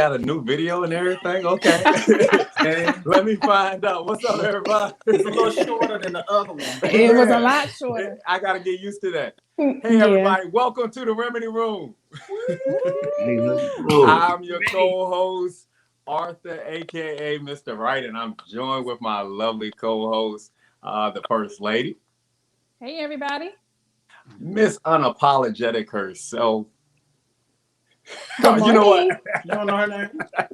got a new video and everything. Okay. Let me find out. What's up, everybody? It's a little shorter than the other one. It was a lot shorter. I gotta get used to that. Hey, everybody, welcome to the Remedy Room. I'm your co-host, Arthur, aka Mr. Wright, and I'm joined with my lovely co-host, the First Lady. Hey, everybody. Miss Unapologetic herself. You know what? You don't know her name?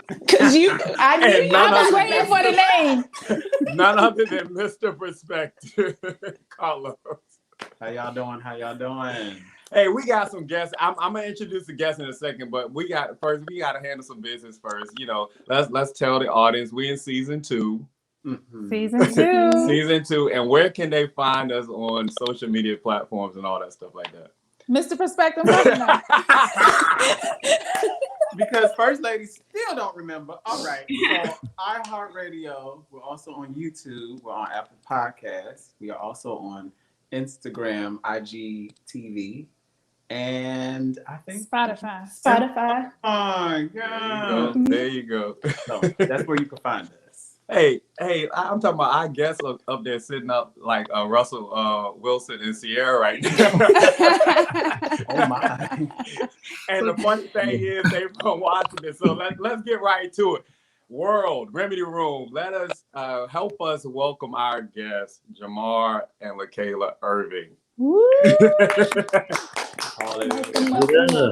Because I was waiting for the name. None other than Mr. Perspective, Carlos. How y'all doing? Hey, we got some guests. I'm gonna introduce the guests in a second, but we gotta handle some business first. You know, let's tell the audience we in season 2. Mm-hmm. Season 2, and where can they find us on social media platforms and all that stuff like that? Mr. Perspective, because First Lady still don't remember. All right, so iHeartRadio. We're also on YouTube. We're on Apple Podcasts. We are also on Instagram, IGTV, and I think Spotify. Oh, yeah. There you go. So that's where you can find us. Hey, I'm talking about our guests up there sitting up like Russell Wilson and Sierra right now. Oh my. And the funny thing is they've been watching this. So let's get right to it. World Remedy Room, let us help us welcome our guests, Jamal and LaKayla Irving.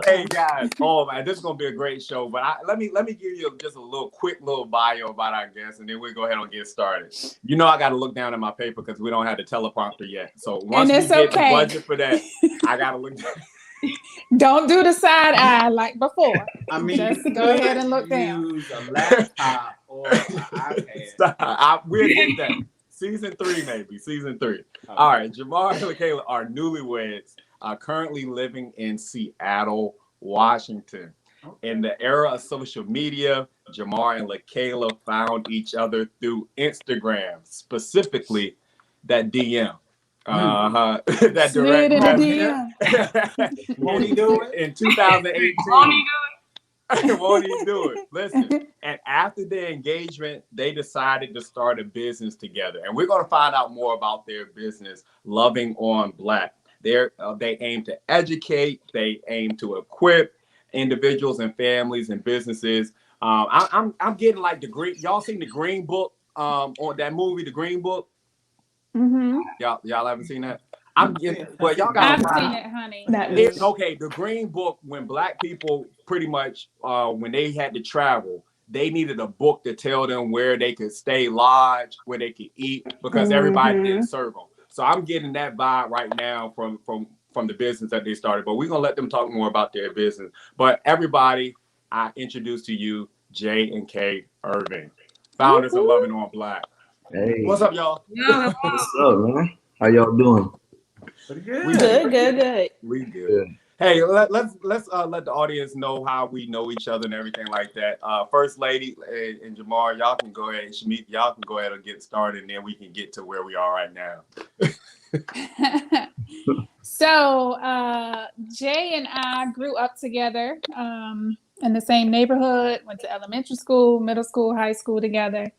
Hey guys, oh man, this is gonna be a great show. But let me give you just a quick little bio about our guests, and then we'll go ahead and get started. You know, I got to look down at my paper because we don't have the teleprompter yet. So once we get the budget for that, I gotta look down. Don't do the side eye like before. I mean, just go ahead and look down. Use a laptop or an iPad. We'll get that. Season 3, maybe. Season 3. Okay. All right, Jamal and LaKayla are newlyweds, currently living in Seattle, Washington. Okay. In the era of social media, Jamal and LaKayla found each other through Instagram, specifically that DM. That direct message. Won't he do it? In 2018. Won't he do it? Listen, and after their engagement, they decided to start a business together. And we're going to find out more about their business, Loving on Black. They aim to educate, they aim to equip individuals and families and businesses. I'm getting like the green. Y'all seen the Green Book on that movie, The Green Book? Mm-hmm. Y'all haven't seen that? Y'all got. I've seen it, honey. It's okay. The Green Book, when Black people pretty much when they had to travel, they needed a book to tell them where they could stay lodge, where they could eat, because everybody didn't serve them. So I'm getting that vibe right now from the business that they started. But we're gonna let them talk more about their business. But everybody, I introduce to you J and K Irving, founders of Loving on Black. Hey, what's up, y'all? What's up, man? How y'all doing? Pretty good. Good. We good. Hey, let's let the audience know how we know each other and everything like that. First Lady and Jamal, y'all can go ahead and Shamik, y'all can go ahead and get started, and then we can get to where we are right now. So Jay and I grew up together in the same neighborhood, went to elementary school, middle school, high school together,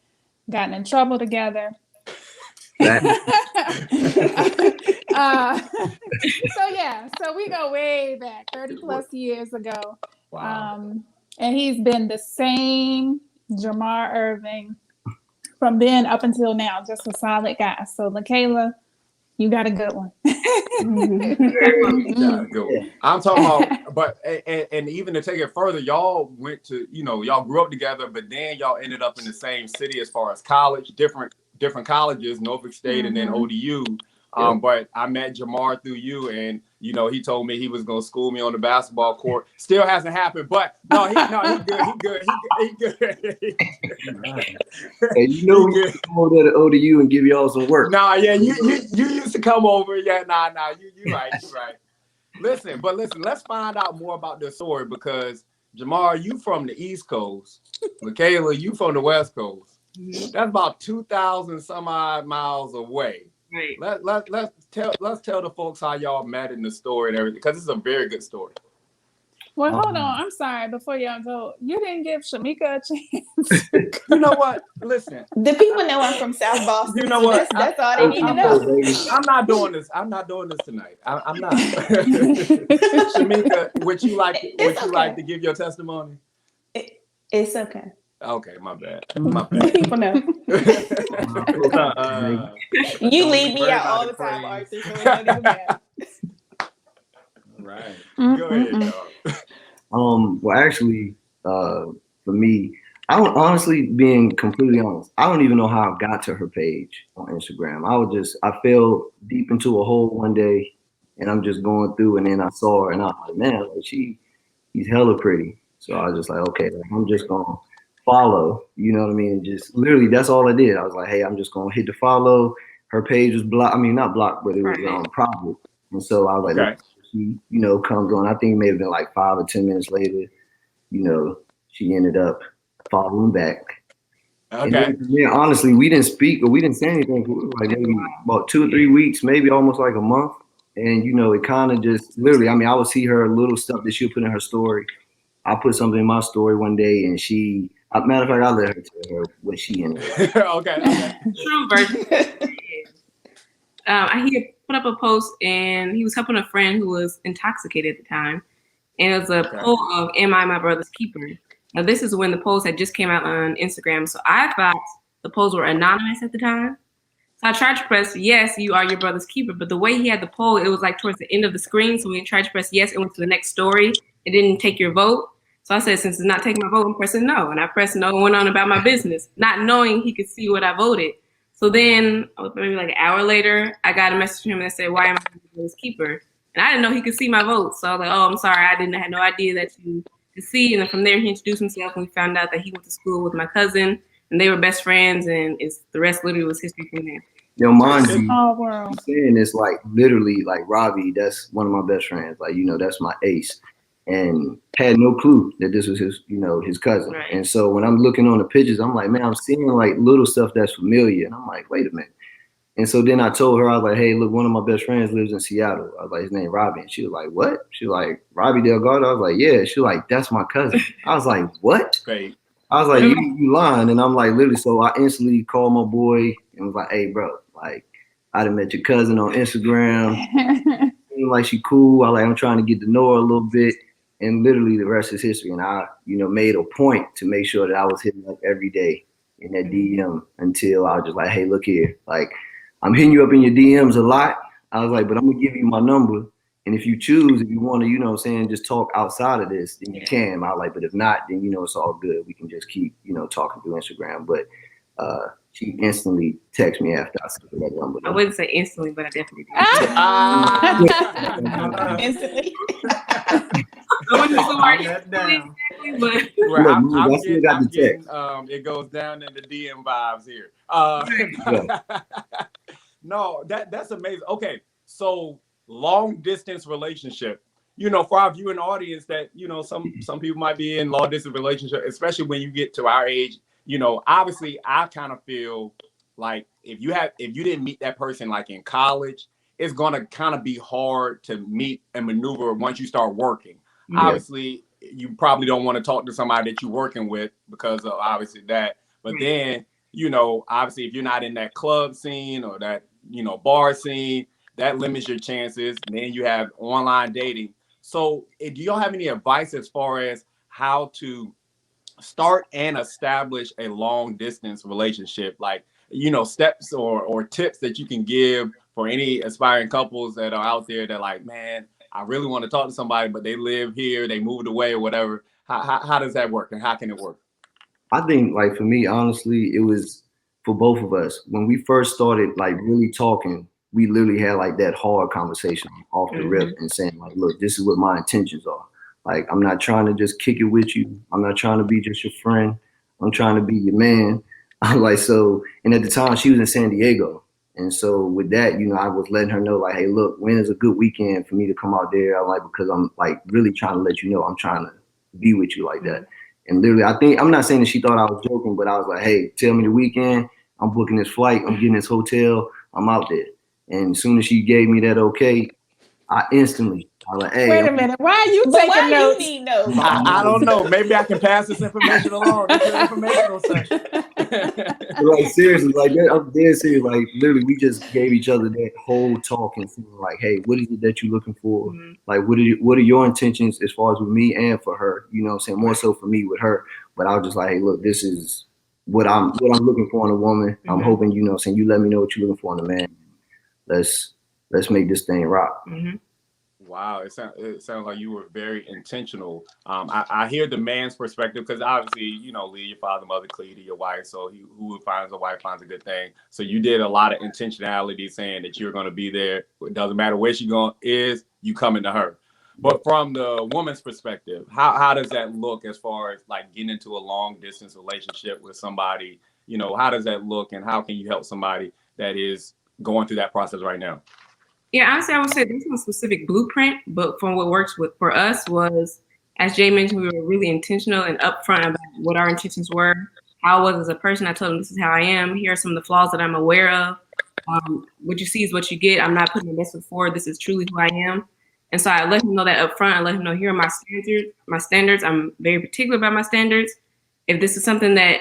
gotten in trouble together. So we go way back, 30 plus years ago. Wow. And he's been the same Jamal Irving from then up until now, just a solid guy. So LaKayla, you got a good one. I'm talking about, but and even to take it further, y'all went to, y'all grew up together, but then y'all ended up in the same city as far as college, different colleges, Norfolk State and then ODU. But I met Jamal through you, and he told me he was gonna school me on the basketball court. Still hasn't happened, but he good. Hey, we used to come over there to ODU and give y'all some work. Nah, yeah, you used to come over. Yeah, nah, you right. Listen, let's find out more about this story, because Jamal, you from the East Coast, LaKayla, you from the West Coast. That's about 2,000 some odd miles away. Right. Let's tell the folks how y'all met in the story and everything, because it's a very good story. Well, hold on. I'm sorry. Before y'all go, you didn't give Shamika a chance. You know what? Listen. The people know I'm from South Boston. You know so what? That's all they need to know. I'm not doing this. I'm not doing this tonight. I'm not. Shamika, would you like to give your testimony? It's okay. Okay, my bad. The people know. You leave me out all the time, Arthur, so it doesn't even matter. Right. Go ahead, dog. Well, actually, for me, I don't, honestly, being completely honest, I don't even know how I got to her page on Instagram. I fell deep into a hole one day, and I'm just going through, and then I saw her, and I was like, man, like, she's hella pretty. So I was just like, okay, I'm just gonna follow, you know what I mean? And just literally, that's all I did. I was like, hey, I'm just gonna hit the follow. Her page was blocked. I mean, not blocked, but it was private. And so I was like, okay. She, comes on. I think it may have been like 5 or 10 minutes later, she ended up following back. Okay. And then, honestly, we didn't speak or we didn't say anything for like maybe about 2 or 3 weeks, maybe almost like a month. And, it kind of just literally, I mean, I would see her little stuff that she'll put in her story. I put something in my story one day and matter of fact, I let her tell her what she ended up. Okay. True version. He had put up a post and he was helping a friend who was intoxicated at the time. And it was a poll of, am I my brother's keeper? Now, this is when the polls had just came out on Instagram. So I thought the polls were anonymous at the time. So I tried to press, yes, you are your brother's keeper. But the way he had the poll, it was like towards the end of the screen. So when you tried to press yes, it went to the next story. It didn't take your vote. So I said, since it's not taking my vote, I'm pressing no. And I pressed no and went on about my business, not knowing he could see what I voted. So then, maybe like an hour later, I got a message from him that said, why am I his keeper? And I didn't know he could see my votes. So I was like, oh, I'm sorry. I had no idea that you could see. And then from there, he introduced himself and we found out that he went to school with my cousin and they were best friends. And the rest literally was history from there. Mind you, wow. saying it's like literally like Robbie, that's one of my best friends. Like, that's my ace. And had no clue that this was his, his cousin. Right. And so when I'm looking on the pictures, I'm like, man, I'm seeing like little stuff that's familiar. And I'm like, wait a minute. And so then I told her, I was like, hey, look, one of my best friends lives in Seattle. I was like, his name Robbie. And she was like, what? She was like, Robbie Delgado? I was like, yeah. She was like, that's my cousin. I was like, what? Great. I was like, you lying. And I'm like, literally, so I instantly called my boy and was like, hey, bro, like, I done met your cousin on Instagram. Seemed like she cool. I'm trying to get to know her a little bit. And literally the rest is history. And I, made a point to make sure that I was hitting up every day in that DM until I was just like, hey, look here. Like, I'm hitting you up in your DMs a lot. I was like, but I'm going to give you my number. And if you choose, if you want to, just talk outside of this, then you can. I was like, but if not, then, it's all good. We can just keep, talking through Instagram. But she instantly texted me after I said that number. I wouldn't say instantly, but I definitely did. Instantly. I wasn't so Write that down. but I'm getting it goes down in the DM vibes here. No, that's amazing. Okay, so long distance relationship. For our viewing audience that, some people might be in long distance relationship, especially when you get to our age. Obviously I kind of feel like if you didn't meet that person like in college, it's gonna kind of be hard to meet and maneuver once you start working. Yeah. Obviously, you probably don't want to talk to somebody that you're working with because of obviously that. But then, obviously, if you're not in that club scene or that, bar scene, that limits your chances. And then you have online dating. So do y'all have any advice as far as how to start and establish a long distance relationship? Like, steps or tips that you can give for any aspiring couples that are out there that like, man, I really want to talk to somebody, but they live here, they moved away or whatever. How does that work and how can it work? I think like for me, honestly, it was for both of us. When we first started like really talking, we literally had like that hard conversation off the rip and saying like, look, this is what my intentions are. Like, I'm not trying to just kick it with you. I'm not trying to be just your friend. I'm trying to be your man. I'm like, so, and at the time she was in San Diego. And so with that, I was letting her know like, hey, look, when is a good weekend for me to come out there? I'm like, because I'm like really trying to let you know I'm trying to be with you like that. And literally, I'm not saying that she thought I was joking, but I was like, hey, tell me the weekend. I'm booking this flight. I'm getting this hotel. I'm out there. And as soon as she gave me that okay, I instantly I was like, hey, Wait a minute. Why are you But taking why notes? you need notes? I don't know. Maybe I can pass this information along. This is an informational session. like seriously, like that, I'm dead serious. Like literally, we just gave each other that whole talk and feeling like, hey, what is it that you're looking for? Mhm. Like, what are your intentions as far as with me and for her? You know what I'm saying? More so for me with her. But I was just like, hey, look, this is what I'm looking for in a woman. I'm Mhm. hoping, you know what I'm saying, you let me know what you're looking for in a man. Let's make this thing rock. Mhm. Wow, it sounds like you were very intentional. I hear the man's perspective because obviously, you know, Lee, your father, mother, Cleta, your wife. So who finds a wife finds a good thing. So you did a lot of intentionality, saying that you're going to be there. It doesn't matter where she is, you coming to her. But from the woman's perspective, how does that look as far as like getting into a long distance relationship with somebody? You know, how does that look, and how can you help somebody that is going through that process right now? Yeah, honestly, I would say there's no specific blueprint, but from what works for us was, as Jay mentioned, we were really intentional and upfront about what our intentions were, how I was as a person. I told him this is how I am. Here are some of the flaws that I'm aware of. What you see is what you get. I'm not putting my best foot forward. This is truly who I am. And so I let him know that upfront. I let him know here are my standards. My standards. I'm very particular about my standards. If this is something that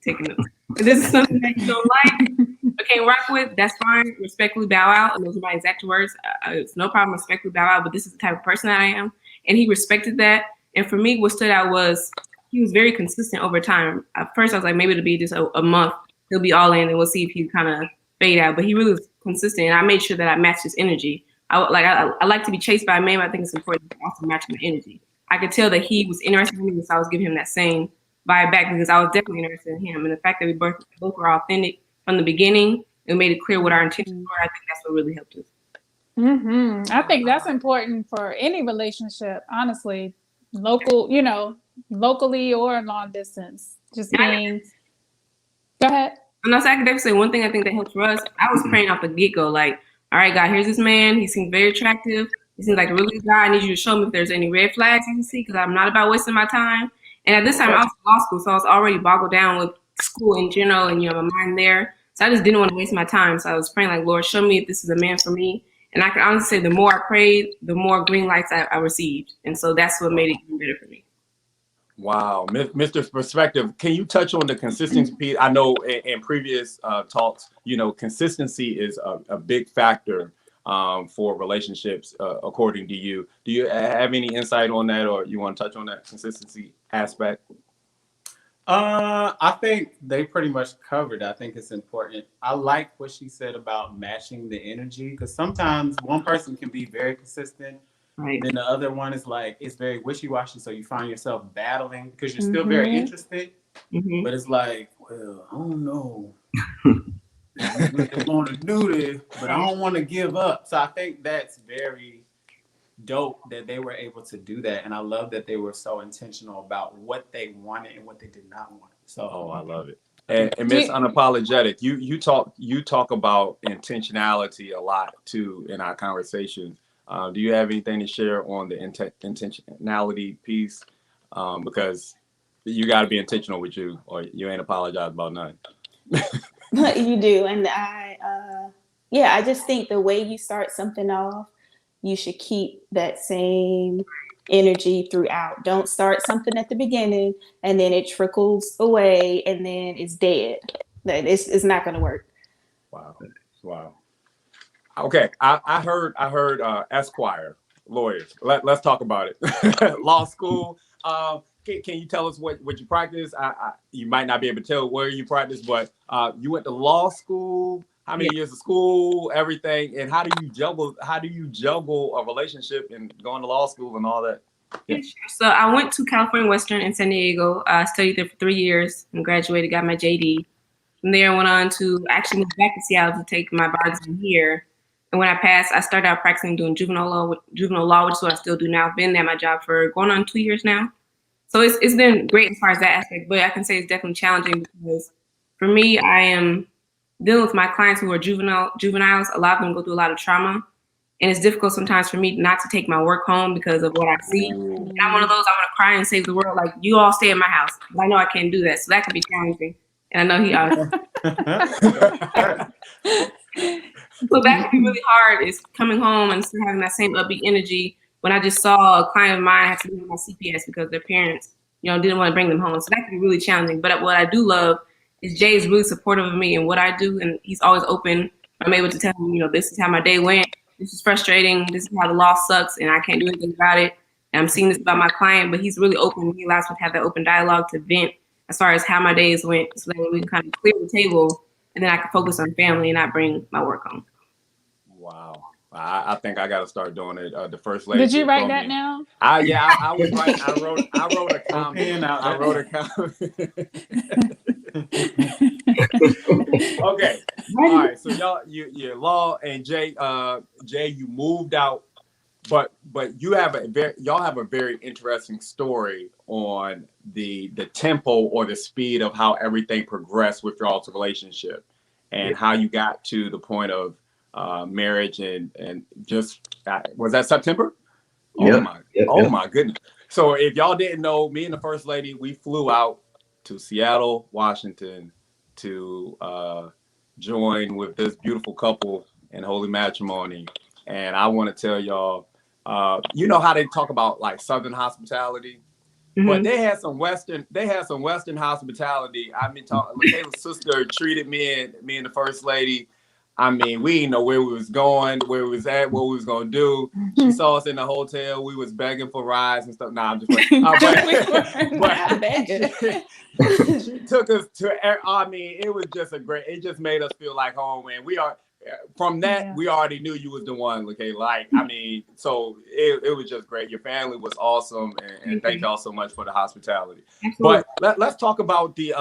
taking notes. If this is something that you don't like, or can't rock with, that's fine. Respectfully bow out. And those are my exact words. It's no problem. Respectfully bow out. But this is the type of person that I am. And he respected that. And for me, what stood out was he was very consistent over time. At first, I was like, maybe it'll be just a month. He'll be all in, and we'll see if he kind of fade out. But he really was consistent, and I made sure that I matched his energy. I like to be chased by a man, but I think it's important to also match my energy. I could tell that he was interested in me, so I was giving him that same vibe back because I was definitely interested in him. And the fact that we both were authentic from the beginning and made it clear what our intentions were, I think that's what really helped us. Mm-hmm. I think that's important for any relationship, honestly, locally or long distance. Just being. Go ahead. And also, I can definitely say one thing I think that helped for us. I was praying off the get-go, like, all right, God, here's this man. He seems very attractive. He seems like a really good guy. I need you to show me if there's any red flags I can see because I'm not about wasting my time. And at this time, I was in law school, so I was already boggled down with school in general and, my mind there. So I just didn't want to waste my time. So I was praying like, Lord, show me if this is a man for me. And I can honestly say the more I prayed, the more green lights I received. And so that's what made it even better for me. Wow, Mr. Perspective, can you touch on the consistency piece? I know in previous talks, consistency is a big factor for relationships, according to you. Do you have any insight on that, or you want to touch on that consistency aspect? I think they pretty much covered. I think it's important. I like what she said about matching the energy because sometimes one person can be very consistent. Right. Then the other one is like, it's very wishy-washy. So you find yourself battling because you're still very interested. Mm-hmm. But it's like, well, I don't know. I really want to do this, but I don't want to give up. So I think that's very dope that they were able to do that. And I love that they were so intentional about what they wanted and what they did not want. So I love it. And Miss Unapologetic, you talk about intentionality a lot too in our conversations. Do you have anything to share on the intentionality piece? Because you got to be intentional with you, or you ain't apologize about nothing. You do, and I just think the way you start something off, you should keep that same energy throughout. Don't start something at the beginning and then it trickles away and then it's dead. It's not going to work. Wow. Okay, I heard Esquire lawyers. Let's talk about it. Law school. Can you tell us what you practice? You might not be able to tell where you practice, but you went to law school. How many years of school, everything, and how do you juggle a relationship and going to law school and all that? Yeah. So I went to California Western in San Diego. I studied there for 3 years and graduated, got my JD. From there, I went on to actually move back to Seattle to take my bar exam here. And when I passed, I started out practicing doing juvenile law, which is what I still do now. I've been at my job for going on 2 years now. So it's been great as far as that aspect, but I can say it's definitely challenging because for me, I am dealing with my clients who are juveniles. A lot of them go through a lot of trauma. And it's difficult sometimes for me not to take my work home because of what I see. And I'm one of those, I want to cry and save the world. Like, you all stay in my house. But I know I can't do that. So that can be challenging. And I know he honestly. So that can be really hard, is coming home and still having that same upbeat energy, when I just saw a client of mine have to leave my CPS because their parents, didn't want to bring them home. So that can be really challenging. But what I do love is Jay is really supportive of me and what I do, and he's always open. I'm able to tell him, this is how my day went. This is frustrating. This is how the loss sucks, and I can't do anything about it. And I'm seeing this about my client, but he's really open. He allows me to have that open dialogue to vent as far as how my days went, so that we can kind of clear the table, and then I can focus on family and not bring my work home. Wow. I think I got to start doing it. The first lady. Did you write that now? I was right. I wrote a comment. I wrote a comment. Okay. All right. So you Law and Jay, you moved out, but y'all have a very interesting story on the tempo or the speed of how everything progressed with y'all's relationship, and how you got to the point of marriage and just was that September? Oh my goodness. So if y'all didn't know, me and the first lady, we flew out to Seattle, Washington to join with this beautiful couple in holy matrimony. And I want to tell y'all, you know how they talk about like Southern hospitality, but they had some Western hospitality. I mean, Michaela's sister treated me and the first lady. I mean, we didn't know where we was going, where we was at, what we was gonna do. She saw us in the hotel. We was begging for rides and stuff. Nah, I'm just but she took us to. I mean, it was just it just made us feel like home. And we are from that. We already knew you was the one. Okay, like I mean, so it was just great. Your family was awesome, and thank y'all so much for the hospitality. Absolutely. But let's talk about the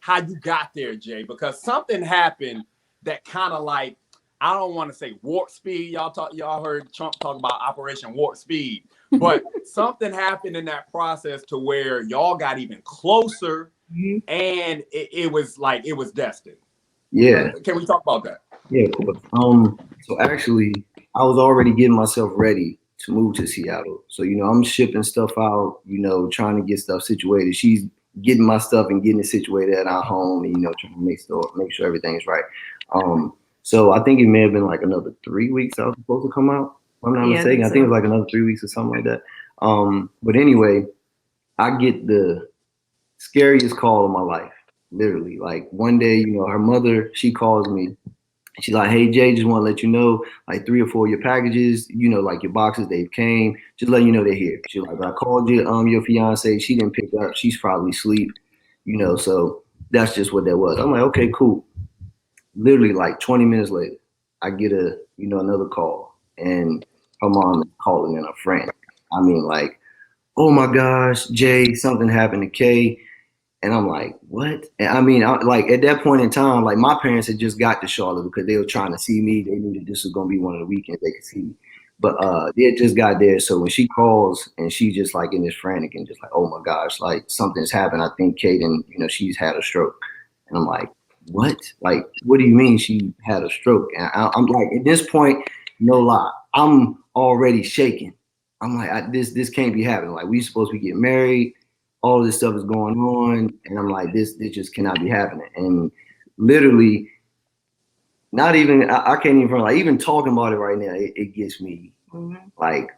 how you got there, Jay, because something happened that kind of like, I don't want to say warp speed. Y'all heard Trump talk about Operation Warp Speed, but something happened in that process to where y'all got even closer, and it was like it was destined. Yeah. Can we talk about that? Yeah, of course. So actually, I was already getting myself ready to move to Seattle. So I'm shipping stuff out. Trying to get stuff situated. She's getting my stuff and getting it situated at our home, and trying to make sure everything's right. So I think it may have been like another 3 weeks I was supposed to come out, if I'm not mistaken. I think it was like another 3 weeks or something like that. But anyway, I get the scariest call of my life, literally. Like one day, her mother, she calls me. She's like, "Hey Jay, just want to let you know, like 3 or 4 of your packages, like your boxes, they've came. Just let you know they're here." She's like, "I called you, your fiance. She didn't pick up. She's probably asleep, So that's just what that was." I'm like, "Okay, cool." Literally like 20 minutes later, I get another call, and her mom is calling in a friend. I mean, like, "Oh my gosh, Jay, something happened to Kay." And I'm like, what? And I mean, like at that point in time, like my parents had just got to Charlotte because they were trying to see me. They knew that this was going to be one of the weekends they could see me. But they had just got there. So when she calls and she's just like in this frantic and just like, "Oh my gosh, like something's happened. I think Kaden, she's had a stroke." And I'm like, what? Like, what do you mean she had a stroke? And I'm like, at this point, no lie, I'm already shaking. I'm like, this can't be happening. Like, we supposed to be getting married. All this stuff is going on. And I'm like, this just cannot be happening. And literally, not even, I can't even, like, even talking about it right now, it gets me like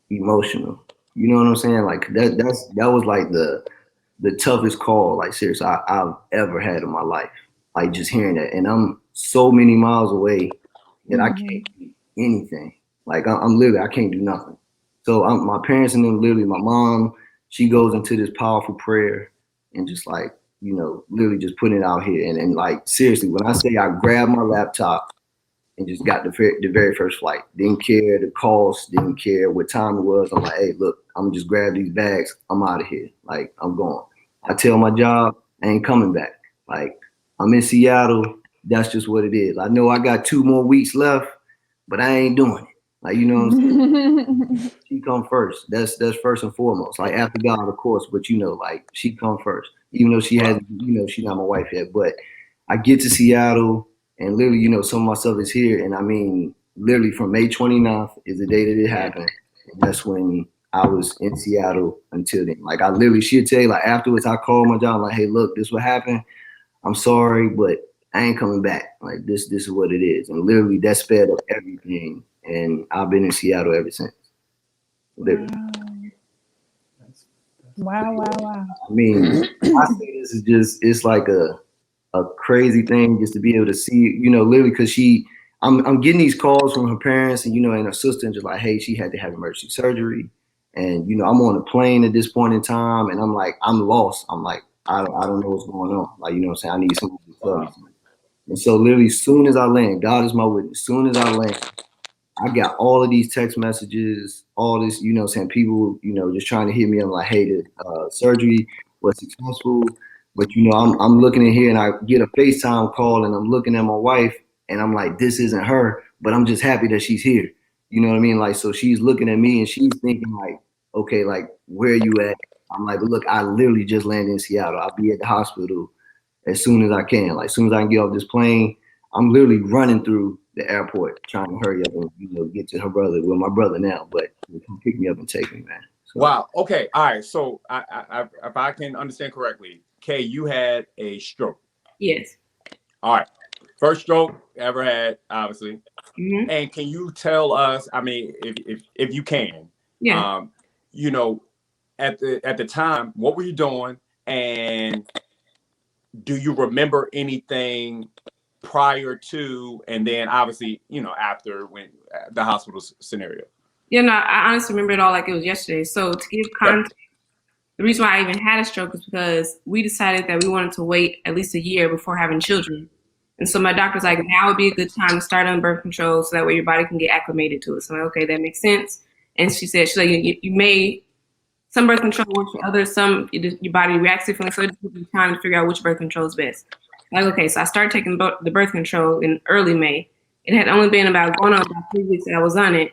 emotional. You know what I'm saying? Like that was like the toughest call, like seriously, I've ever had in my life. Like just hearing that, and I'm so many miles away that I can't do anything. Like I'm literally, I can't do nothing. So my parents and then literally my mom, she goes into this powerful prayer and just like, literally just putting it out here. And like, seriously, when I say I grabbed my laptop and just got the very first flight, didn't care the cost, didn't care what time it was. I'm like, "Hey, look, I'm just grab these bags. I'm out of here. Like, I'm going." I tell my job, I ain't coming back. Like, I'm in Seattle. That's just what it is. I know I got 2 more weeks left, but I ain't doing it. Like, you know what I'm saying? She come first. That's first and foremost. Like after God, of course, but like she come first. Even though she has, she's not my wife yet. But I get to Seattle and literally, some of my stuff is here. And I mean, literally from May 29th is the day that it happened. And that's when I was in Seattle until then. Like I literally, she'd tell you, like afterwards, I called my job, like, "Hey, look, this what happened. I'm sorry, but I ain't coming back. Like this is what it is." And literally that sped up everything. and I've been in Seattle ever since. Literally. Wow. I mean, I say this is just, it's like a crazy thing just to be able to see, you know, literally, because I'm getting these calls from her parents and, you know, and her sister, and just like, hey, she had to have emergency surgery. And, you know, I'm on a plane at this point in time, and I'm like, I'm lost. I'm like, I don't know what's going on. Like, you know what I'm saying? I need someone to tell me something. And so literally, as soon as I land, God is my witness, as soon as I land, I got all of these text messages, all this, you know, saying people, you know, just trying to hit me up like, hey, the surgery was successful. But, you know, I'm looking in here and I get a FaceTime call and I'm looking at my wife and I'm like, this isn't her, but I'm just happy that she's here. You know what I mean? Like, so she's looking at me and she's thinking like, okay, like, where are you at? I'm like, look, I literally just landed in Seattle. I'll be at the hospital as soon as I can. Like, as soon as I can get off this plane, I'm literally running through the airport trying to hurry up and, you know, get to her brother. Well, my brother now, but he come pick me up and take me, man. So, Wow. Okay. All right. So if I can understand correctly, Kay, you had a stroke. Yes. All right. First stroke ever had, obviously. Mm-hmm. And can you tell us, I mean, if you can, Yeah. you know, at the time, what were you doing? And do you remember anything prior to, and then obviously, you know, after when the hospital scenario? Yeah, no, I honestly remember it all like it was yesterday. So to give context, the reason why I even had a stroke is because we decided that we wanted to wait at least a year before having children. And so my doctor's like, now would be a good time to start on birth control so that way your body can get acclimated to it. So I'm like, okay, that makes sense. And she said, she's like, you may, some birth control works for others, some your body reacts differently. So it just gives you time to figure out which birth control is best. Like, okay, so I started taking the birth control in early May. It had only been going on about 3 weeks that I was on it.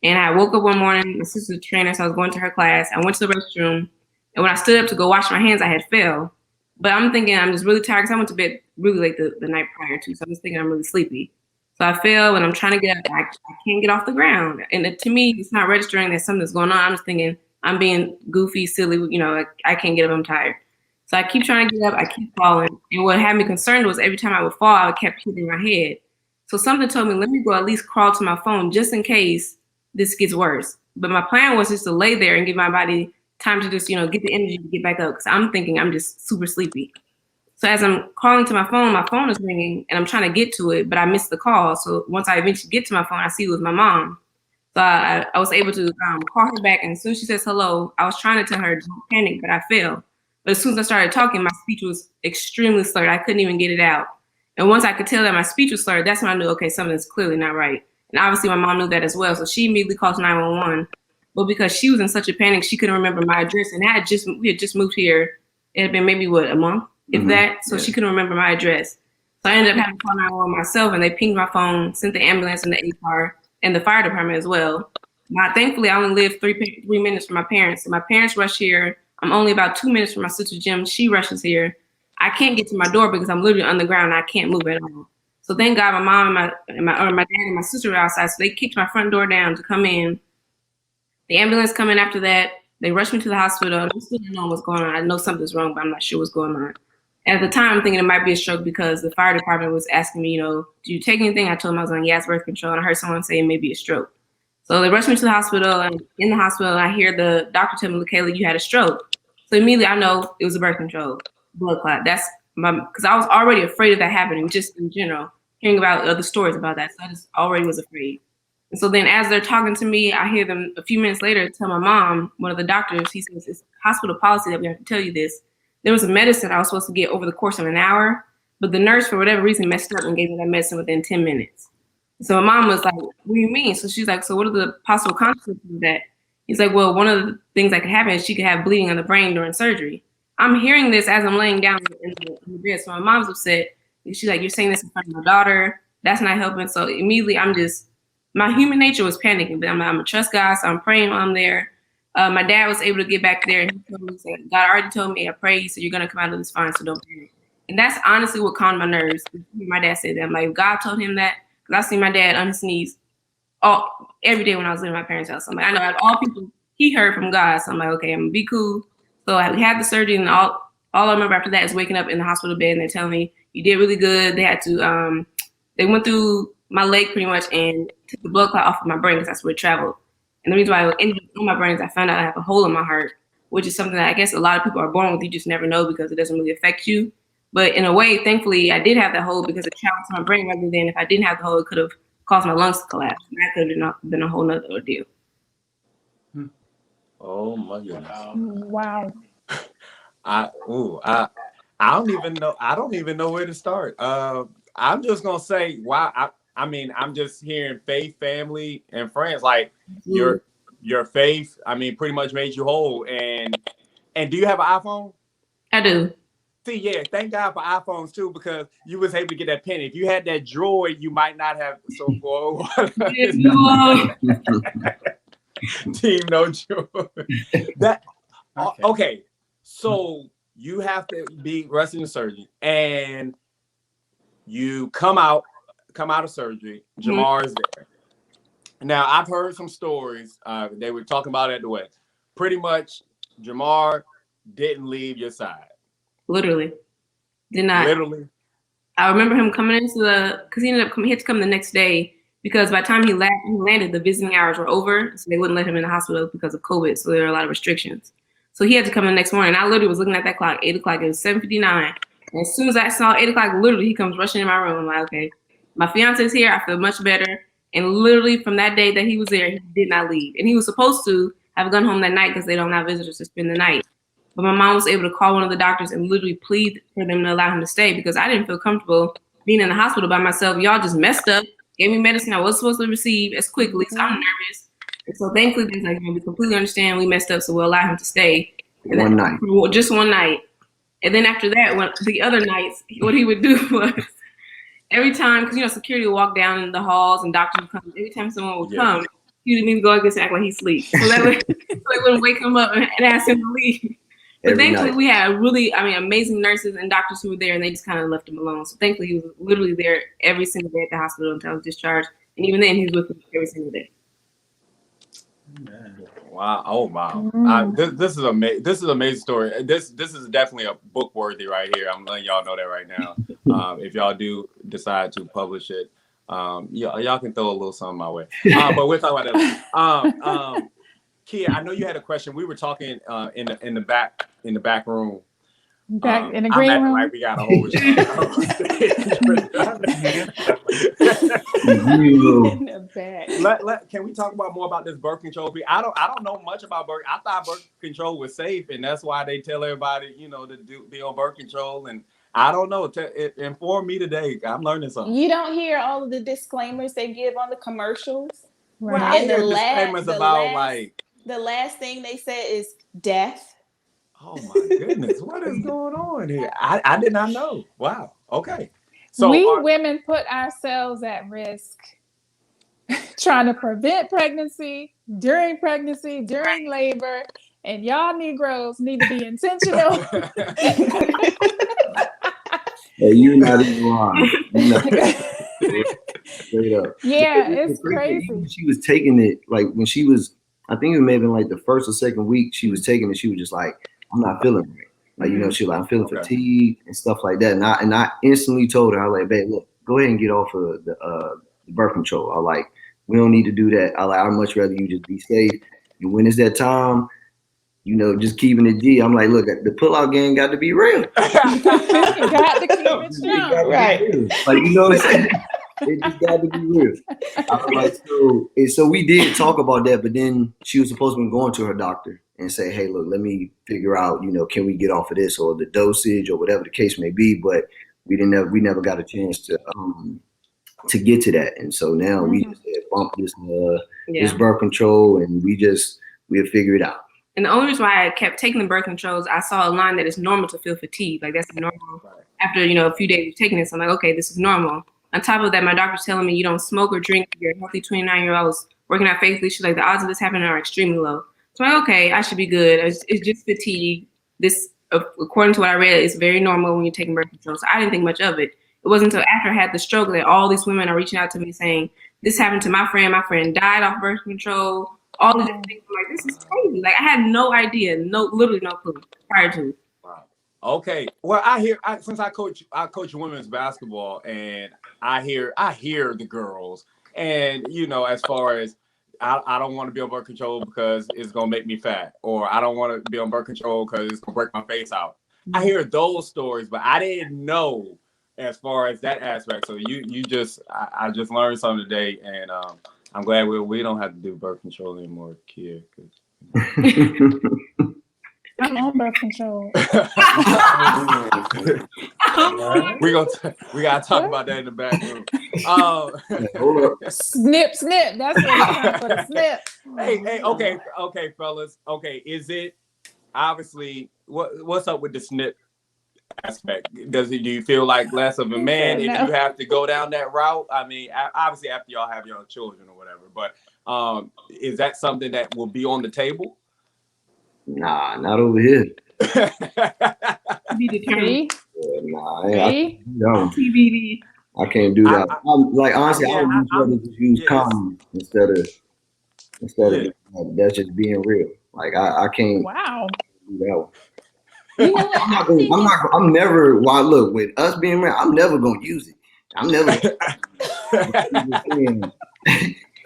And I woke up one morning, my sister's a trainer, so I was going to her class. I went to the restroom, and when I stood up to go wash my hands, I had fell. But I'm thinking I'm just really tired because I went to bed really late the night prior to, so I'm just thinking I'm really sleepy. So I fell, and I'm trying to get up. I can't get off the ground. And to me, it's not registering that something's going on. I'm just thinking I'm being goofy, silly, you know, I can't get up, I'm tired. So I keep trying to get up, I keep falling. And what had me concerned was every time I would fall, I kept hitting my head. So something told me, let me go at least crawl to my phone just in case this gets worse. But my plan was just to lay there and give my body time to just, you know, get the energy to get back up because I'm thinking I'm just super sleepy. So as I'm calling to my phone is ringing and I'm trying to get to it, but I missed the call. So once I eventually get to my phone, I see it was my mom. So I was able to call her back, and as soon as she says hello, I was trying to tell her don't panic, but I failed. But as soon as I started talking, my speech was extremely slurred. I couldn't even get it out. And once I could tell that my speech was slurred, that's when I knew, okay, something's clearly not right. And obviously my mom knew that as well. So she immediately called 911. But because she was in such a panic, she couldn't remember my address. And we had just moved here. It had been maybe, a month, if that. So she couldn't remember my address. So I ended up having to call 911 myself, and they pinged my phone, sent the ambulance and the AR and the fire department as well. Now, thankfully, I only lived 3 minutes from my parents. So my parents rush here. I'm only about 2 minutes from my sister Jim. She rushes here. I can't get to my door because I'm literally on the ground. I can't move at all. So thank God my mom and my dad and my sister were outside. So they kicked my front door down to come in. The ambulance come in after that. They rushed me to the hospital. I still don't know what's going on. I know something's wrong, but I'm not sure what's going on. And at the time, I'm thinking it might be a stroke because the fire department was asking me, you know, do you take anything? I told them I was on gas birth control, and I heard someone say it may be a stroke. So they rushed me to the hospital, and in the hospital, I hear the doctor tell me, Kayla, you had a stroke. So immediately I know it was a birth control blood clot. That's because I was already afraid of that happening, just in general, hearing about other stories about that. So I just already was afraid. And so then as they're talking to me, I hear them a few minutes later tell my mom, one of the doctors, he says, it's hospital policy that we have to tell you this. There was a medicine I was supposed to get over the course of an hour, but the nurse, for whatever reason, messed up and gave me that medicine within 10 minutes. So my mom was like, what do you mean? So she's like, so what are the possible consequences of that? He's like, well, one of the things that could happen is she could have bleeding on the brain during surgery. I'm hearing this as I'm laying down in the bed. So my mom's upset. She's like, you're saying this in front of my daughter. That's not helping. So immediately my human nature was panicking, but I'm a trust God, so I'm praying while I'm there. My dad was able to get back there, and he told me, God already told me, I prayed, so you're going to come out of this fine, so don't panic. And that's honestly what calmed my nerves. My dad said that. I'm like, God told him that, because I see my dad on his knees every day when I was living in my parents' house. I'm like, I know out of all people, he heard from God, so I'm like, okay, I'm going to be cool. So we had the surgery, and all I remember after that is waking up in the hospital bed, and they're telling me, you did really good. They had to, they went through my leg pretty much and took the blood clot off of my brain because that's where it traveled. And the reason why it ended up in my brain is I found out I have a hole in my heart, which is something that I guess a lot of people are born with. You just never know because it doesn't really affect you. But in a way, thankfully, I did have that hole because it traveled to my brain rather than if I didn't have the hole, it could have caused my lungs to collapse. And that could have been a whole nother ordeal. Oh my goodness. Wow. I don't even know. I don't even know where to start. I'm just gonna say, wow. I mean, I'm just hearing faith, family, and friends. Like your faith. I mean, pretty much made you whole. And do you have an iPhone? I do. See, yeah, thank God for iPhones too, because you was able to get that penny. If you had that Droid, you might not have so far. Team No Joy. That okay. So you have to be resting in surgery, and you come out of surgery. Jamar is there. Now I've heard some stories. They were talking about it at the wedding. Pretty much, Jamar didn't leave your side. Literally, did not. Literally. I remember him coming into because he had to come the next day because by the time he landed, the visiting hours were over, so they wouldn't let him in the hospital because of COVID. So there were a lot of restrictions. So he had to come in the next morning. I literally was looking at that clock, 8 o'clock. It was 7:59. And as soon as I saw 8 o'clock, literally he comes rushing in my room. I'm like, okay, my fiance's here. I feel much better. And literally from that day that he was there, he did not leave. And he was supposed to have gone home that night because they don't have visitors to spend the night. But my mom was able to call one of the doctors and literally plead for them to allow him to stay because I didn't feel comfortable being in the hospital by myself. Y'all just messed up, gave me medicine I was supposed to receive as quickly, so I'm nervous. And so thankfully, they're like, we completely understand we messed up, so we'll allow him to stay. And One night. Just one night. And then after that, when the other nights, what he would do was every time, because security would walk down in the halls and doctors would come. Every time someone would come, he would need to go like this and act like he sleeps. So that way, they wouldn't wake him up and ask him to leave. But thankfully, we had really, amazing nurses and doctors who were there, and they just kind of left him alone. So thankfully, he was literally there every single day at the hospital until I was discharged. And even then, he was with me every single day. Wow! Oh wow! This is amazing. This is an amazing story. This is definitely a book worthy right here. I'm letting y'all know that right now. If y'all do decide to publish it, y'all can throw a little something my way. But we'll talk about that. Kia, I know you had a question. We were talking in the back room. Back in the green room. Like we got a whole Can we talk about more about this birth control? I don't know much about birth. I thought birth control was safe, and that's why they tell everybody, to be on birth control. And I don't know. Inform me today. I'm learning something. You don't hear all of the disclaimers they give on the commercials. Right. Well, I hear disclaimers about the last thing they said is death. Oh my goodness, what is going on here? I did not know. Wow. Okay. So women put ourselves at risk trying to prevent pregnancy, during labor, and y'all Negroes need to be intentional. Hey, you're not even lying. Straight up. Yeah, it's crazy. She was taking it like when she was, I think it may have been like the first or second week she was taking it. She was just like, I'm not feeling right. Like, she was like, I'm feeling fatigued and stuff like that. And I instantly told her, I was like, babe, look, go ahead and get off of the birth control. I like, we don't need to do that. I like, I'd much rather you just be safe. And when it's that time, just keeping it G. I'm like, look, the pullout game got to be real. You got to keep it strong. Right. Like, you know what I'm saying? It just got to be real. I was like, so we did talk about that, but then she was supposed to be going to her doctor and say, hey, look, let me figure out, can we get off of this or the dosage or whatever the case may be. But we never got a chance to get to that. And so now we just bump this birth control and we'll figure it out. And the only reason why I kept taking the birth controls, I saw a line that it's normal to feel fatigued. Like that's normal after, a few days of taking this. I'm like, okay, this is normal. On top of that, my doctor's telling me you don't smoke or drink. You're a healthy 29-year-old. I was working out faithfully. She's like, the odds of this happening are extremely low. So I'm like, okay, I should be good. It's just fatigue. This, according to what I read, is very normal when you're taking birth control. So I didn't think much of it. It wasn't until after I had the stroke that all these women are reaching out to me saying, this happened to my friend. My friend died off birth control. All of these things. I'm like, this is crazy. Like I had no idea, literally no clue prior to. Wow. Okay. Well, since I coach women's basketball, and I hear the girls, and as far as I don't want to be on birth control because it's gonna make me fat, or I don't want to be on birth control because it's gonna break my face out. I hear those stories, but I didn't know as far as that aspect. So I just learned something today, and I'm glad we don't have to do birth control anymore, kid. I'm on birth control. we gotta talk about that in the back room. Snip, snip. That's what it's time for, the snip. Hey, okay, fellas. Okay, is it obviously what's up with the snip aspect? Do you feel like less of a man if you have to go down that route? I mean, obviously after y'all have your own children or whatever, but is that something that will be on the table? Nah, not over here. Be determined. Nah, TBD. I can't do that. Honestly, I would much rather just use condoms instead of that's just being real. Like I can't do that one. You know what? I'm never. Why look with us being real, I'm never gonna use it. I'm never. At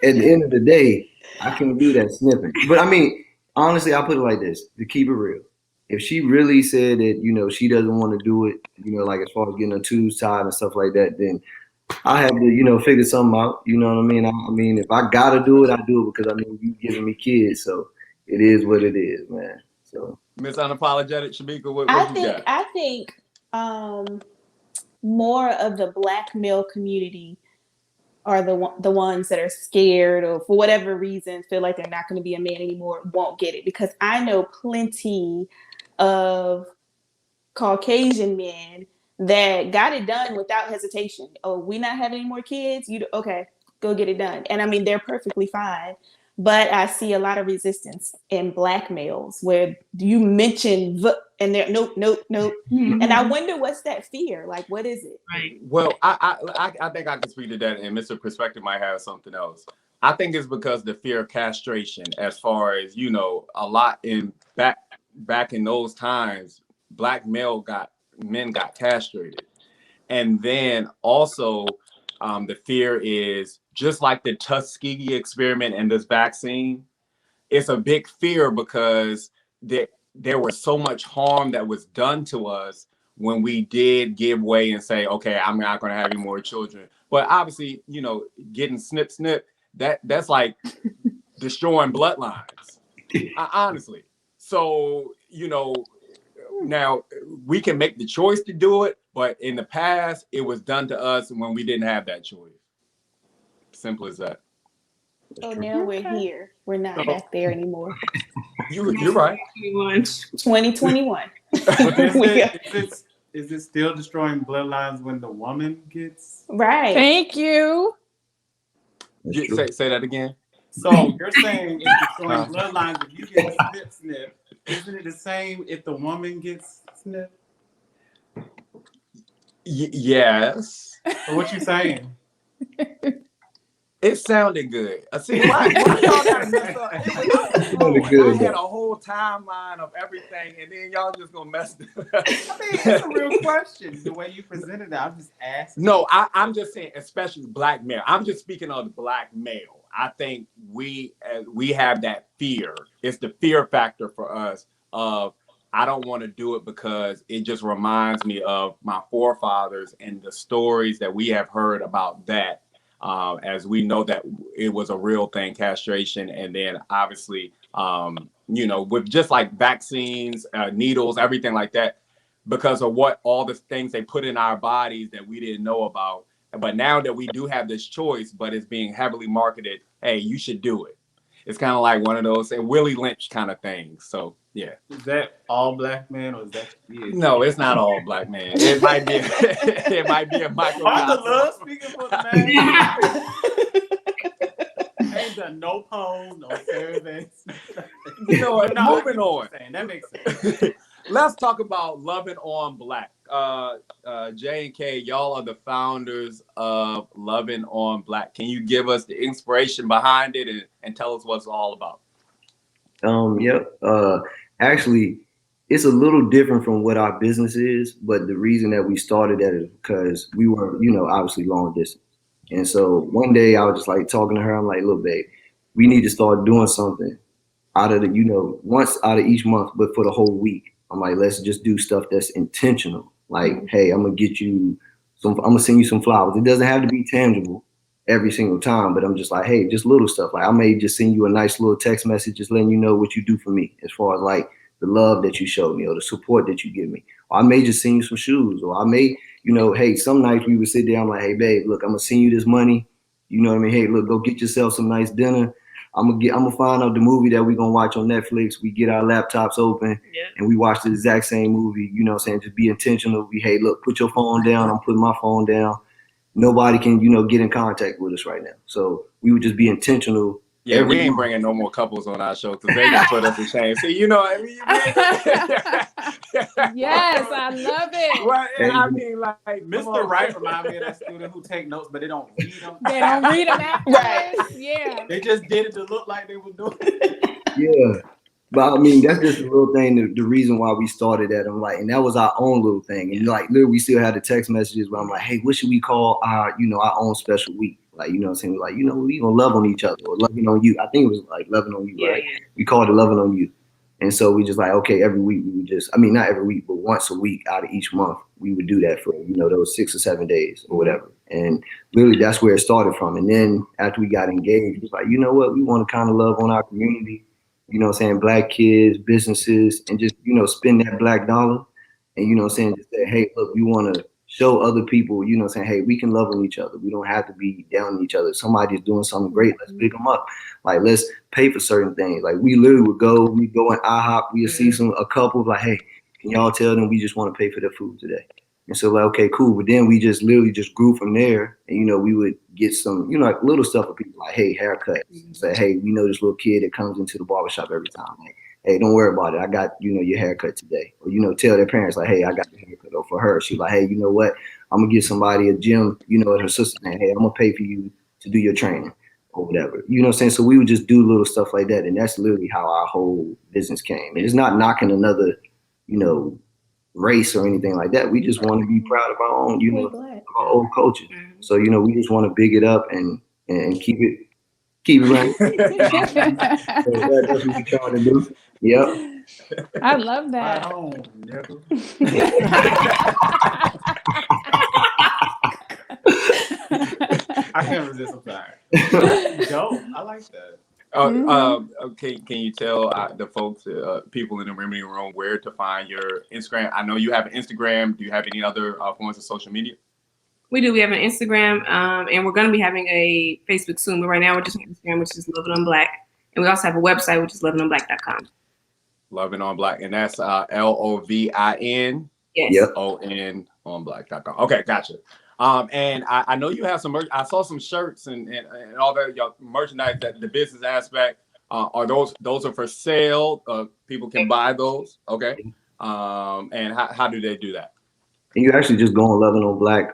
the end of the day, I can't do that sniffing. But I mean, honestly, I'll put it like this: to keep it real. If she really said that, she doesn't want to do it, like as far as getting her tubes tied and stuff like that, then I have to, figure something out. You know what I mean? I mean, if I gotta do it, I do it because you giving me kids, so it is what it is, man. So Miss Unapologetic, Shamika, what you got? I think more of the Black male community are the ones that are scared or for whatever reason feel like they're not going to be a man anymore, won't get it. Because I know plenty of Caucasian men that got it done without hesitation. Oh, we not having any more kids? Okay, go get it done. And I mean, they're perfectly fine. But I see a lot of resistance in Black males where you mention and they're nope. Mm-hmm. And I wonder what's that fear? Like, what is it? Right. Well, I think I can speak to that, and Mr. Perspective might have something else. I think it's because the fear of castration, as far as a lot in back in those times, Black men got castrated, and then also the fear is just like the Tuskegee experiment and this vaccine. It's a big fear because there was so much harm that was done to us when we did give way and say, okay, I'm not going to have any more children. But obviously, getting snip, that's like destroying bloodlines, honestly. So, now we can make the choice to do it, but in the past, it was done to us when we didn't have that choice. Simple as that. So now we're here. We're not back there anymore. You're right. 2021. Is it still destroying bloodlines when the woman gets right? Thank you. Say that again. So you're saying it's destroying bloodlines if you get snip? Isn't it the same if the woman gets snip? Yes. So what you saying? It sounded good. See, why y'all got messed up? I had a whole timeline of everything, and then y'all just gonna mess it up. I mean, it's a real question. The way you presented it, I'm just asking. No, I'm just saying, especially Black male. I'm just speaking of the Black male. I think we have that fear. It's the fear factor for us of I don't want to do it because it just reminds me of my forefathers and the stories that we have heard about that. As we know that it was a real thing, castration, and then obviously, with just like vaccines, needles, everything like that, because of what all the things they put in our bodies that we didn't know about. But now that we do have this choice, but it's being heavily marketed, hey, you should do it. It's kind of like one of those Willie Lynch kind of things. So yeah. Is that all Black men or is that you? No, it's not all Black men. It might be a microcosm. I'm the love speaking for the man. Ain't done no polls, no surveys. Moving on. That makes sense. Let's talk about Loving on Black. J and K, y'all are the founders of Loving on Black. Can you give us the inspiration behind it and tell us what it's all about? Yep. Actually, it's a little different from what our business is, but the reason that we started that is because we were, obviously long distance. And so one day I was just like talking to her. I'm like, look, babe, we need to start doing something out of the, once out of each month, but for the whole week. I'm like, let's just do stuff that's intentional. Like, hey, I'm gonna send you some flowers. It doesn't have to be tangible every single time, but I'm just like, hey, just little stuff. Like I may just send you a nice little text message, just letting you know what you do for me, as far as like the love that you show me or the support that you give me. Or I may just send you some shoes, or I may, hey, some nights we would sit there. I'm like, hey, babe, look, I'm gonna send you this money. You know what I mean? Hey, look, go get yourself some nice dinner. I'm gonna find out the movie that we're gonna watch on Netflix. We get our laptops open and we watch the exact same movie, just be intentional. Hey, look, put your phone down. I'm putting my phone down. Nobody can, get in contact with us right now. So we would just be intentional. Yeah, we ain't bringing no more couples on our show because they just put us in shame. See, you know what I mean? Yes, I love it. Well, I mean, like Mr. Wright remind me of that student who take notes, but they don't read them. They don't read them afterwards. Right. Yeah. They just did it to look like they were doing it. Yeah. But I mean, that's just a little thing, the reason why we started that. I'm like, and that was our own little thing. And like, literally, we still had the text messages where I'm like, hey, what should we call our own special week? Like, you know what I'm saying? Like, we gonna love on each other or loving on you. I think it was like loving on you, right? Yeah. We called it loving on you. And so we just like, okay, every week we would not every week, but once a week out of each month, we would do that for, those 6 or 7 days or whatever. And literally that's where it started from. And then after we got engaged, it was like, you know what? We want to kind of love on our community, Black kids, businesses, and just, spend that Black dollar. And, just say, hey, look, we want to show other people, hey, we can love on each other. We don't have to be down on each other. If somebody's doing something great, let's pick them up. Like, let's pay for certain things. Like, we literally would go in IHOP, we'd see a couple, like, hey, can y'all tell them we just want to pay for their food today? And so, like, okay, cool. But then we just literally just grew from there. And, we would get some, like little stuff for people, like, hey, haircuts. Say, hey, we know this little kid that comes into the barbershop every time. Like, hey, don't worry about it. I got, your haircut today. Or, tell their parents, like, hey, I got the haircut. Or for her, she's like, hey, you know what? I'm going to give somebody a gym, and her sister saying, hey, I'm going to pay for you to do your training or whatever. You know what I'm saying? So we would just do little stuff like that. And that's literally how our whole business came. And it's not knocking another, race or anything like that. We just want to be proud of our own, our old culture. So, we just want to big it up and keep it running. So that's what we're trying to do. Yep. I love that. I can't resist. I'm sorry. Dope. I like that. Okay, can you tell the folks, people in the Remedy Room, where to find your Instagram? I know you have an Instagram. Do you have any other forms of social media? We do. We have an Instagram, and we're going to be having a Facebook soon. But right now, we're just on Instagram, which is Lovin' on Black, and we also have a website, which is lovinonblack.com. Lovin' on Black, and that's LOVIN. Yes. ON on black.com. Okay, gotcha. And I know you have some merch. I saw some shirts and all that your merchandise, that the business aspect. Are those are for sale? People can buy those. Okay. And how do they do that? And you actually just go on Lovin' on Black.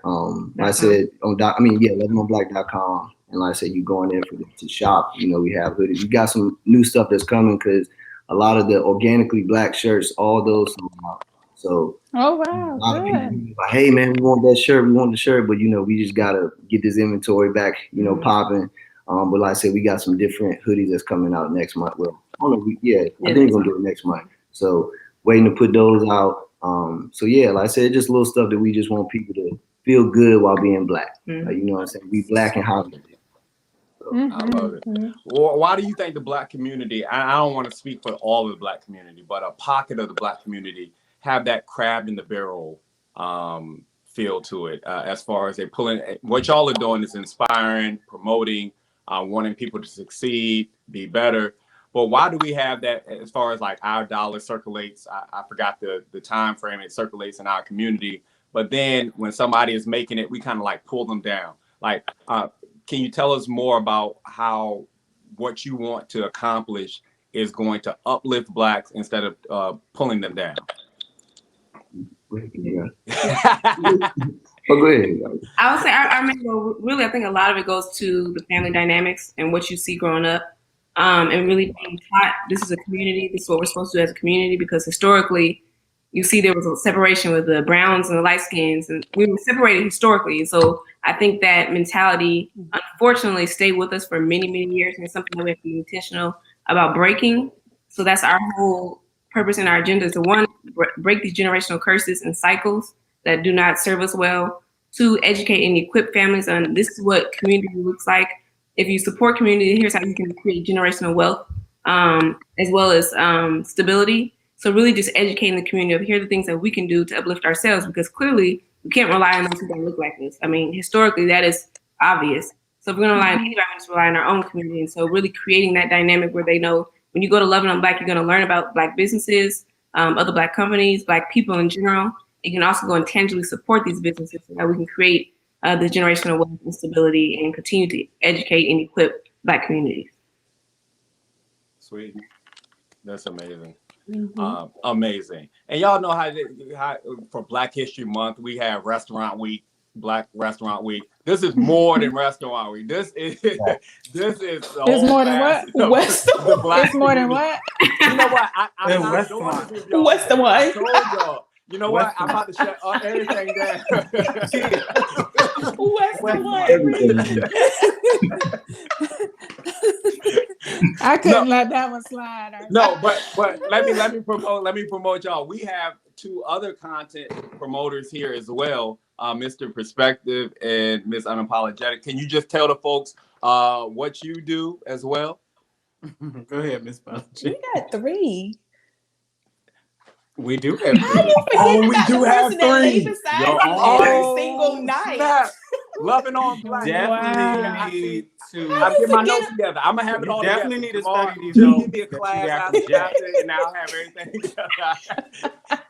Like I said lovinonblack.com. And like I said, you go in there to shop. We have hoodies. We got some new stuff that's coming because a lot of the organically Black shirts, all those sold out. So oh wow, a lot of people like, hey man, we want that shirt, we want the shirt, but we just gotta get this inventory back, popping. But like I said, we got some different hoodies that's coming out next month. Well, I don't know, I think we're gonna do it next month. So waiting to put those out. So yeah, like I said, just little stuff that we just want people to feel good while being Black. You know what I'm saying? We Black and Hollywood. So, I love it. Well, why do you think the Black community, I don't want to speak for all of the Black community, but a pocket of the Black community have that crab in the barrel feel to it, as far as they pulling? What y'all are doing is inspiring, promoting, wanting people to succeed, be better. But why do we have that as far as like our dollar circulates? I forgot the time frame it circulates in our community. But then when somebody is making it, we kind of like pull them down. Like, can you tell us more about how what you want to accomplish is going to uplift Blacks instead of pulling them down? Yeah. Oh, go ahead. I would say our main goal, really, I think a lot of it goes to the family dynamics and what you see growing up, and really being taught this is a community, this is what we're supposed to do as a community, because historically you see there was a separation with the browns and the light skins, and we were separated historically. So I think that mentality, unfortunately, stayed with us for many, many years, and it's something that we have to be intentional about breaking. So that's our whole purpose and our agenda is to, one, break these generational curses and cycles that do not serve us well. Two, educate and equip families on this is what community looks like. If you support community, here's how you can create generational wealth, as well as stability. So really just educating the community of here are the things that we can do to uplift ourselves, because clearly we can't rely on those who don't look like us. I mean, historically, that is obvious. So if we're going to rely on anybody, we just rely on our own community. And so really creating that dynamic where they know when you go to Loving on Black, you're going to learn about Black businesses, other Black companies, Black people in general. You can also go and tangibly support these businesses so that we can create the generational wealth and stability and continue to educate and equip Black communities. Sweet. That's amazing. Amazing. And y'all know how for Black History Month, we have Restaurant Week, Black Restaurant Week. This is more than Restaurant Week. This is It's more than what? It's more than what? You know what? I'm not doing this with y'all. What's the one? I told y'all. You know what? I'm about to shut everything down. What's the one? I couldn't let that one slide. No, but let me promote y'all. We have two other content promoters here as well, Mr. Perspective and Miss Unapologetic. Can you just tell the folks what you do as well? Go ahead, Miss Apologetic. We got 3. We do have 3. How you forget we do have 3. Every single night. Snap. Loving on Black. Definitely need to. I'll get my notes together. I'm gonna have it all together. Definitely need to study these Just notes. give me a that you class have after, to and I'll have everything.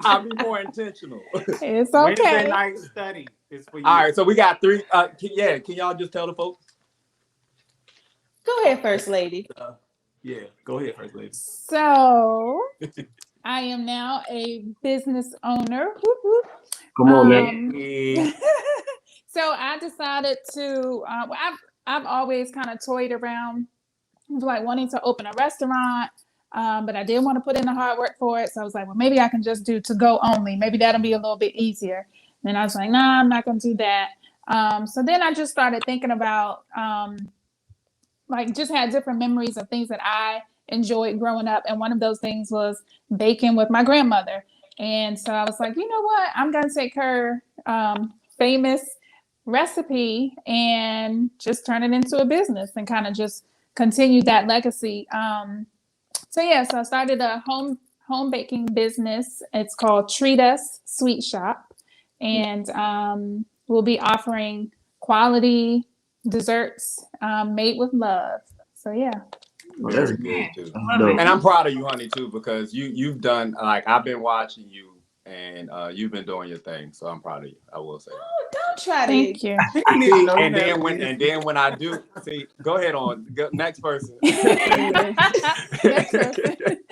I'll be more intentional. It's Wednesday okay. night study is for you. All right, so we got 3. Can y'all just tell the folks? Go ahead, First Lady. Yeah, go ahead, First Lady. So I am now a business owner. Whoop, whoop. Come on, man. So I decided to. I've always kind of toyed around, like wanting to open a restaurant, but I didn't want to put in the hard work for it. So I was like, well, maybe I can just do to go only. Maybe that'll be a little bit easier. And I was like, nah, I'm not gonna do that. So then I just started thinking about, like, just had different memories of things that I enjoyed growing up, and one of those things was baking with my grandmother. And so I was like, you know what? I'm gonna take her famous recipe and just turn it into a business and kind of just continue that legacy. So I started a home baking business. It's called Treat Us Sweet Shop, and we'll be offering quality desserts made with love. So yeah. Oh, that's good too. dope. And I'm proud of you, honey, too, because you've done, like, I've been watching you, and you've been doing your thing. So I'm proud of you. I will say. Oh, don't try to. Thank you. See, and then when I do, see, go ahead on. Next person. Next person.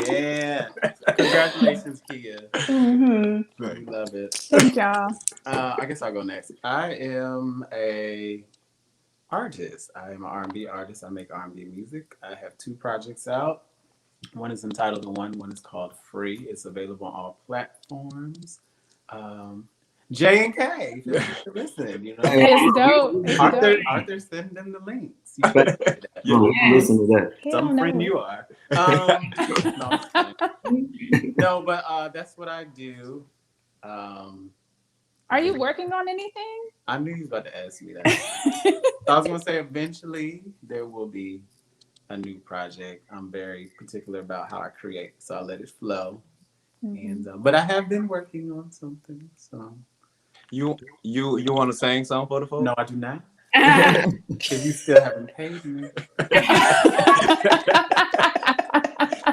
Yeah. Congratulations, Kia. Mm-hmm. We love it. Thank y'all. I guess I'll go next. I am a artist. I am an R&B artist. I make R&B music. I have 2 projects out. One is entitled The One is called Free. It's available on all platforms. J and K, listen, you know. It's dope. It's dope. Arthur send them the links. Listen to that. Some friend you are. No, but that's what I do. Are you working on anything? I knew he was about to ask me that. I was going to say eventually there will be a new project. I'm very particular about how I create, so I let it flow. And but I have been working on something. So You want to sing something for the folks? no, I do not. Because you still haven't paid me.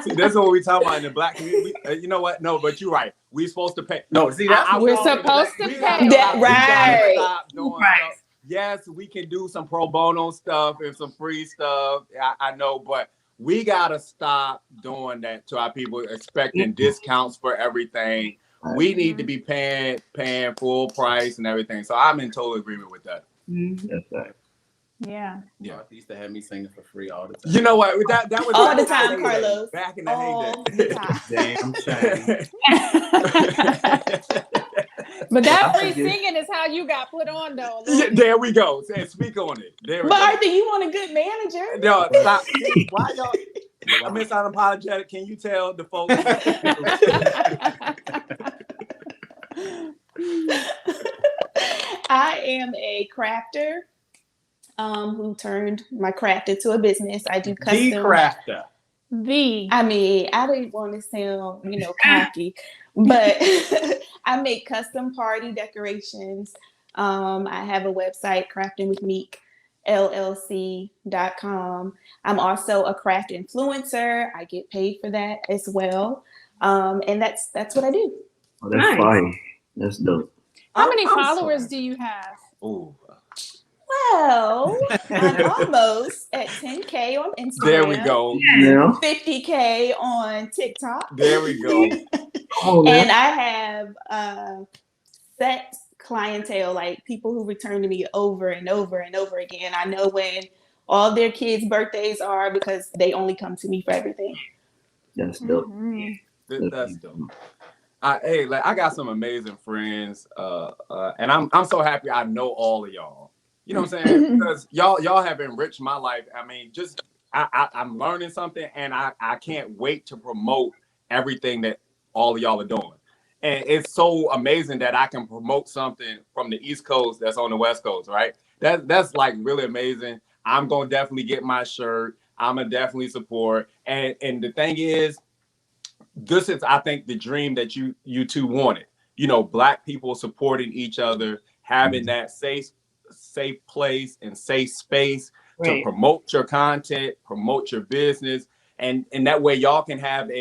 See, that's what we talking about in the Black community. You know what? No, but you're right. We're supposed to pay. No, see, that's We're supposed to pay. That right. Stop doing stuff. Yes, we can do some pro bono stuff and some free stuff. I know, but we gotta stop doing that to our people, expecting discounts for everything. We need to be paying full price and everything. So I'm in total agreement with that. That's right. Yeah. Yeah. He used to have me singing for free all the time. You know what? That was All back the in time, heyday. Carlos. Back in the All heyday. the time. Damn shame. But that I free forget. singing is how you got put on, though. Yeah, there we go. And speak on it. There we But go. Arthur, you want a good manager? No, stop. See, why y'all? Miss Unapologetic, can you tell the folks? I am a crafter who turned my craft into a business. I do custom. The crafter. I mean, I didn't want to sound, cocky, but I make custom party decorations. I have a website, craftingwithmeekllc.com. I'm also a craft influencer. I get paid for that as well. And that's what I do. Oh, that's Nice. fire. That's dope. How many I'm followers sorry. do you have? Ooh. Well, I'm almost at 10K on Instagram. There we go. Now, 50K on TikTok. There we go. And I have set clientele, like people who return to me over and over and over again. I know when all their kids' birthdays are because they only come to me for everything. that's dope. Mm-hmm. That's dope. I got some amazing friends, and I'm so happy I know all of y'all. You know what I'm saying? Because y'all have enriched my life. I mean, just I'm learning something, and I can't wait to promote everything that all of y'all are doing. And it's so amazing that I can promote something from the East Coast that's on the West Coast, right? That's like really amazing. I'm gonna definitely get my shirt. I'm gonna definitely support. And the thing is, this is, I think, the dream that you two wanted. Black people supporting each other, having that safe place and safe space to promote your content, promote your business, and that way y'all can have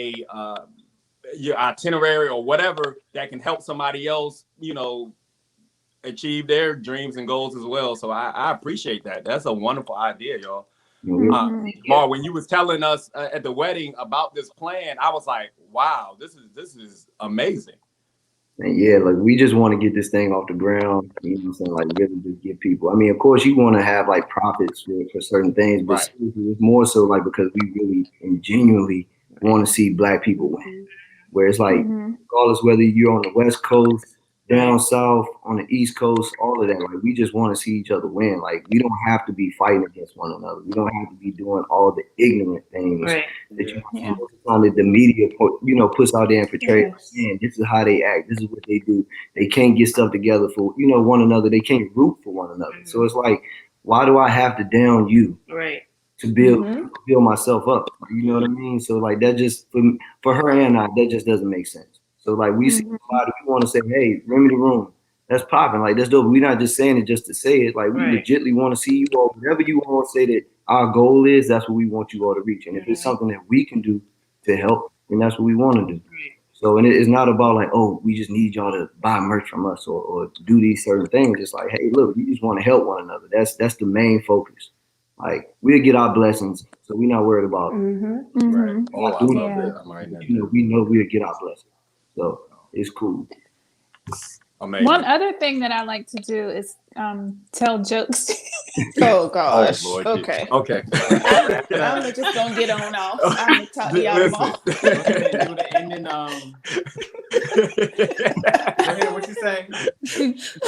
your itinerary or whatever that can help somebody else, achieve their dreams and goals as well. So I appreciate that. That's a wonderful idea, y'all. Jamal, when you was telling us at the wedding about this plan, I was like, wow, this is amazing. And yeah, like we just want to get this thing off the ground, you know what I'm saying? Like really just get people. I mean, of course you want to have like profits for certain things, but Right. it's more so like because we really and genuinely want to see Black people win. Where it's like, regardless whether you're on the West Coast, down south, on the East Coast, all of that, like we just want to see each other win. Like we don't have to be fighting against one another. We don't have to be doing all the ignorant things that you see most of the time that the media puts out there and portrays. Man, this is how they act. This is what they do. They can't get stuff together for one another. They can't root for one another. So it's like, why do I have to down you? Right. To build myself up, you know what I mean? So like that just for her and I, that just doesn't make sense. So like we see somebody, we want to say, hey, rent me the room. That's popping. Like that's dope. We're not just saying it just to say it. Like we legitimately want to see you all. Whatever you want to say that our goal is, that's what we want you all to reach. And if it's something that we can do to help, then that's what we want to do. So and it's not about like, oh, we just need y'all to buy merch from us or do these certain things. It's like, hey, look, we just want to help one another. That's the main focus. Like we'll get our blessings, so we're not worried about. Right. Oh, I love it. I'm right there. We know we'll get our blessings, so it's cool. Amazing. One other thing that I like to do is tell jokes. Oh gosh. Oh, Lord, okay. Okay. I'm just gonna get on off. I'm gonna talk to y'all tomorrow. Go ahead and do the ending. Go ahead. What you saying?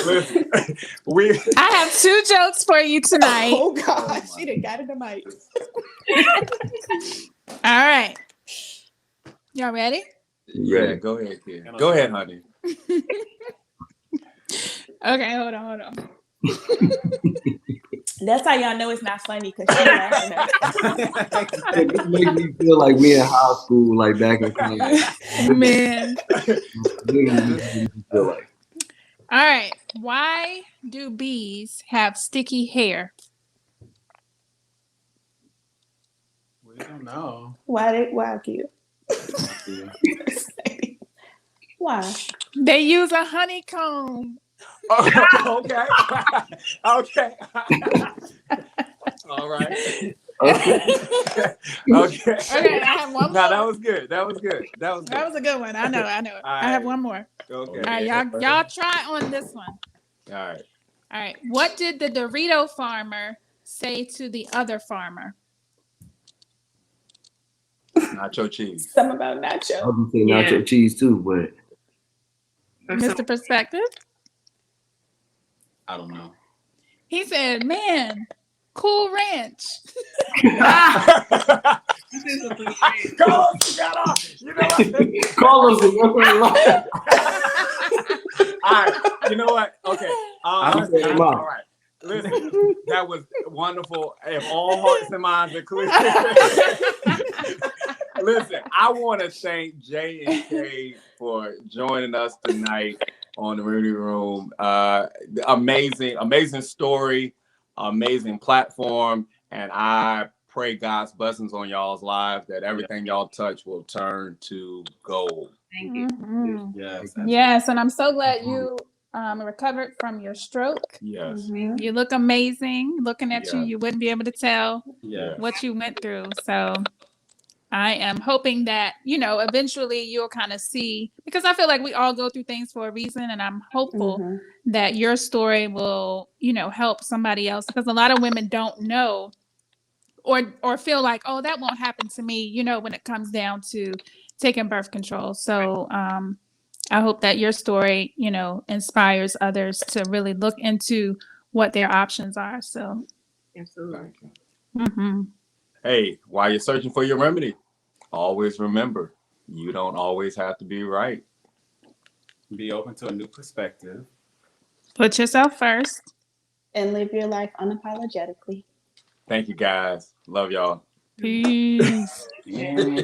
Listen, I have 2 jokes for you tonight. Oh gosh, she done got it the mic. All right. Y'all ready? Yeah, go ahead, kid. Go ahead, honey. Okay, hold on. That's how y'all know it's not funny because she laughing at it. It makes me feel like me in high school, like back in college. Man. Feel like. All right. Why do bees have sticky hair? We don't know. Why cute? Why? They use a honeycomb. Okay. Okay. All right. Okay. Okay, I have one more. No, that was good. That was good. That was a good one. I know. I have one more. Okay. All right, y'all try on this one. All right. All right. What did the Dorito farmer say to the other farmer? Nacho cheese. Something about I nacho. was gonna say nacho cheese too, but Or Mr. Perspective? I don't know. He said, man, Cool Ranch. Carlos, you got off. You know what? Carlos is never alive. All right. You know what? Okay. I'm saying him all out. right. Listen, that was wonderful. If all hearts and minds are clear. Listen, I want to thank Jay and Kay for joining us tonight on the Rooney Room. Amazing story, amazing platform, and I pray God's blessings on y'all's lives, that everything y'all touch will turn to gold. Thank you. Mhm. Yes. Yes, and I'm so glad you recovered from your stroke. Yes. You look amazing. Looking at you, Yeah. you wouldn't be able to tell Yeah. what you went through. So I am hoping that, eventually you'll kind of see, because I feel like we all go through things for a reason. And I'm hopeful that your story will, help somebody else, because a lot of women don't know or feel like, oh, that won't happen to me, when it comes down to taking birth control. So I hope that your story, inspires others to really look into what their options are. So, Absolutely. Hey, while you're searching for your remedy, always remember, you don't always have to be right. Be open to a new perspective. Put yourself first. And live your life unapologetically. Thank you, guys. Love y'all. Peace. Yeah.